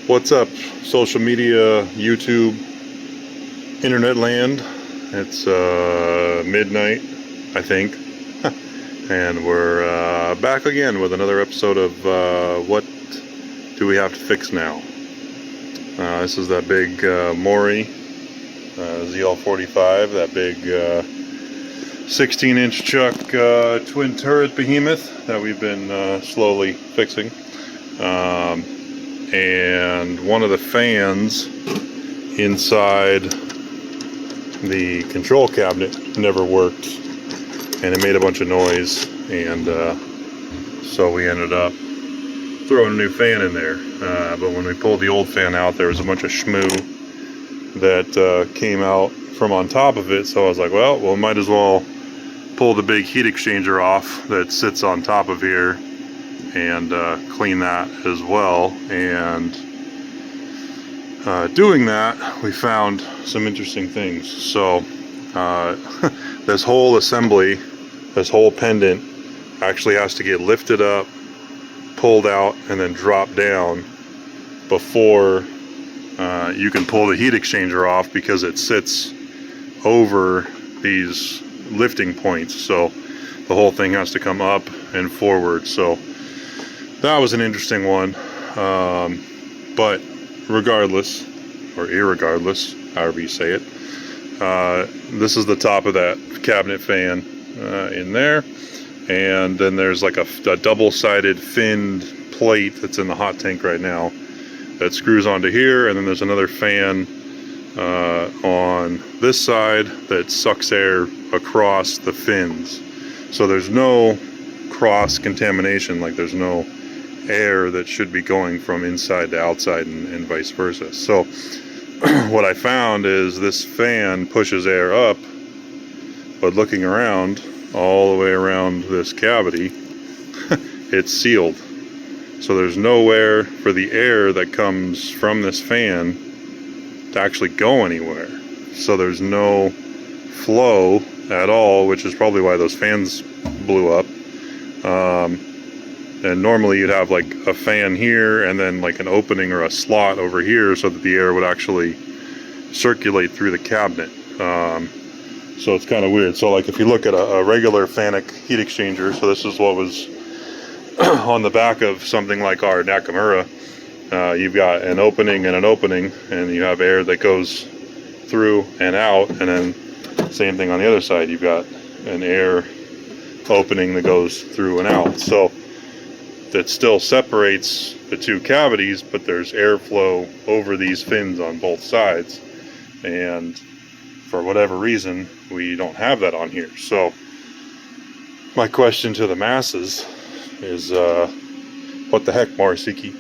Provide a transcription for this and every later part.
What's up, social media, YouTube, internet land? It's midnight, I think, and we're back again with another episode of What Do We Have to Fix Now? This is that big Mori ZL45, that big 16-inch chuck twin turret behemoth that we've been slowly fixing. And one of the fans inside the control cabinet never worked, and it made a bunch of noise, and so we ended up throwing a new fan in there. But when we pulled the old fan out, there was a bunch of shmoo that came out from on top of it, so I was like, well, we might as well pull the big heat exchanger off that sits on top of here and clean that as well. And doing that, we found some interesting things. So this whole assembly, this whole pendant actually has to get lifted up, pulled out, and then dropped down before you can pull the heat exchanger off, because it sits over these lifting points. So the whole thing has to come up and forward. So that was an interesting one, but regardless, or irregardless, however you say it, this is the top of that cabinet fan in there, and then there's like a double-sided finned plate that's in the hot tank right now that screws onto here, and then there's another fan on this side that sucks air across the fins. So there's no cross contamination, like there's no air that should be going from inside to outside and vice versa. So what I found is this fan pushes air up, but looking around all the way around this cavity, it's sealed. So there's nowhere for the air that comes from this fan to actually go anywhere. So there's no flow at all, which is probably why those fans blew up. And normally you'd have like a fan here and then like an opening or a slot over here so that the air would actually circulate through the cabinet. So it's kind of weird. So like if you look at a regular FANUC heat exchanger, so this is what was on the back of something like our Nakamura, you've got an opening and an opening, and you have air that goes through and out, and then same thing on the other side, you've got an air opening that goes through and out. So that still separates the two cavities, but there's airflow over these fins on both sides, and for whatever reason we don't have that on here. So my question to the masses is, what the heck, Mori Seiki?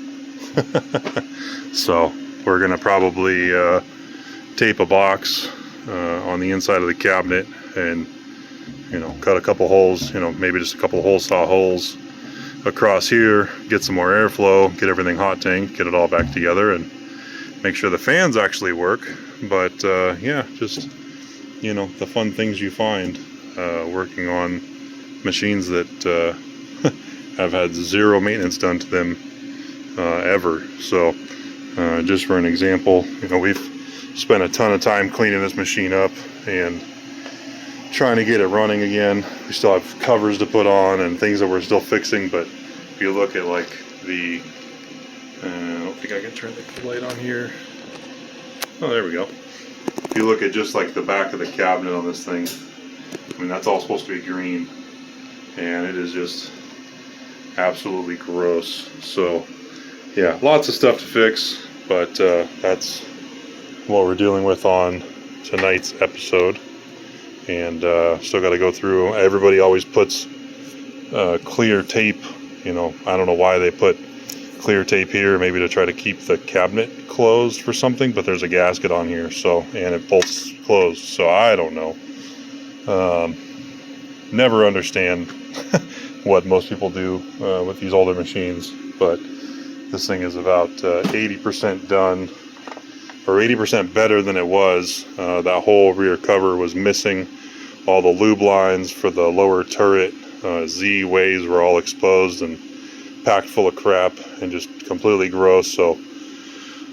So we're gonna probably tape a box on the inside of the cabinet, and cut a couple holes, maybe just a couple of hole saw holes across here, get some more airflow, get everything hot tank, get it all back together, and make sure the fans actually work. But yeah, just the fun things you find working on machines that have had zero maintenance done to them ever. So just for an example, we've spent a ton of time cleaning this machine up and trying to get it running again. We still have covers to put on and things that we're still fixing, but if you look at like the I don't think I can turn the light on here. Oh, there we go. If you look at just like the back of the cabinet on this thing, I mean, that's all supposed to be green, and it is just absolutely gross. So yeah, lots of stuff to fix, but that's what we're dealing with on tonight's episode. And still got to go through. Everybody always puts clear tape. I don't know why they put clear tape here, maybe to try to keep the cabinet closed for something, but there's a gasket on here, so, and it bolts closed, so I don't know. Never understand what most people do with these older machines, but this thing is about 80% done, or 80% better than it was. That whole rear cover was missing. All the lube lines for the lower turret Z ways were all exposed and packed full of crap and just completely gross. So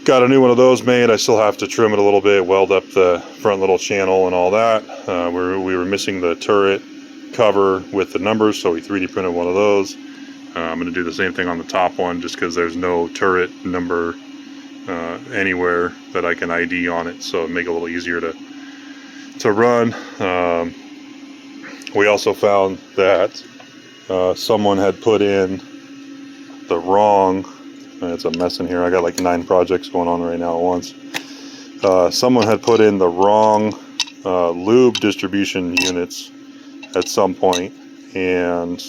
got a new one of those made. I still have to trim it a little bit, weld up the front little channel and all that. We were missing the turret cover with the numbers, so we 3D printed one of those. I'm going to do the same thing on the top one, just because there's no turret number anywhere that I can ID on it, so it'll make it a little easier to run. We also found that someone had put in the wrong, it's a mess in here, I got like 9 projects going on right now at once. Someone had put in the wrong lube distribution units at some point, and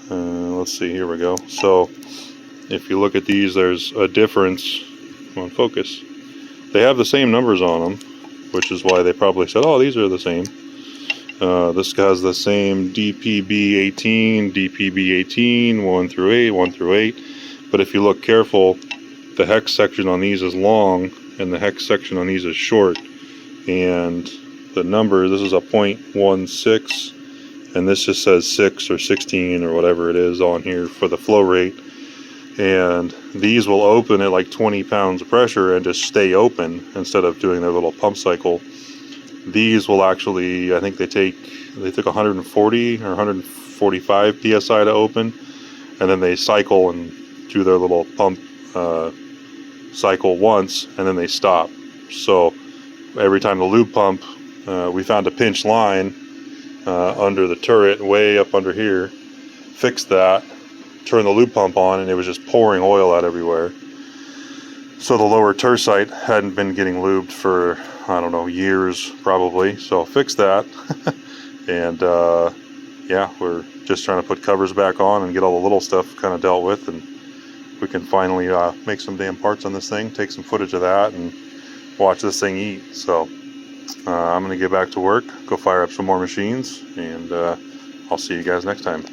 let's see, here we go. So if you look at these, there's a difference. Come on, focus. They have the same numbers on them, which is why they probably said, oh, these are the same. This has the same DPB18, DPB18, 1 through 8, 1 through 8. But if you look careful, the hex section on these is long, and the hex section on these is short. And the number, this is a 0.16, and this just says 6 or 16 or whatever it is on here for the flow rate. And these will open at like 20 pounds of pressure and just stay open instead of doing their little pump cycle. These will actually, I think they took 140 or 145 psi to open, and then they cycle and do their little pump cycle once, and then they stop. So every time the lube pump, we found a pinch line under the turret, way up under here, fixed that, turned the lube pump on, and it was just pouring oil out everywhere. So the lower tercite hadn't been getting lubed for, I don't know, years probably. So fixed that. And yeah, we're just trying to put covers back on and get all the little stuff kind of dealt with, and we can finally make some damn parts on this thing, take some footage of that, and watch this thing eat. So I'm going to get back to work, go fire up some more machines, and I'll see you guys next time.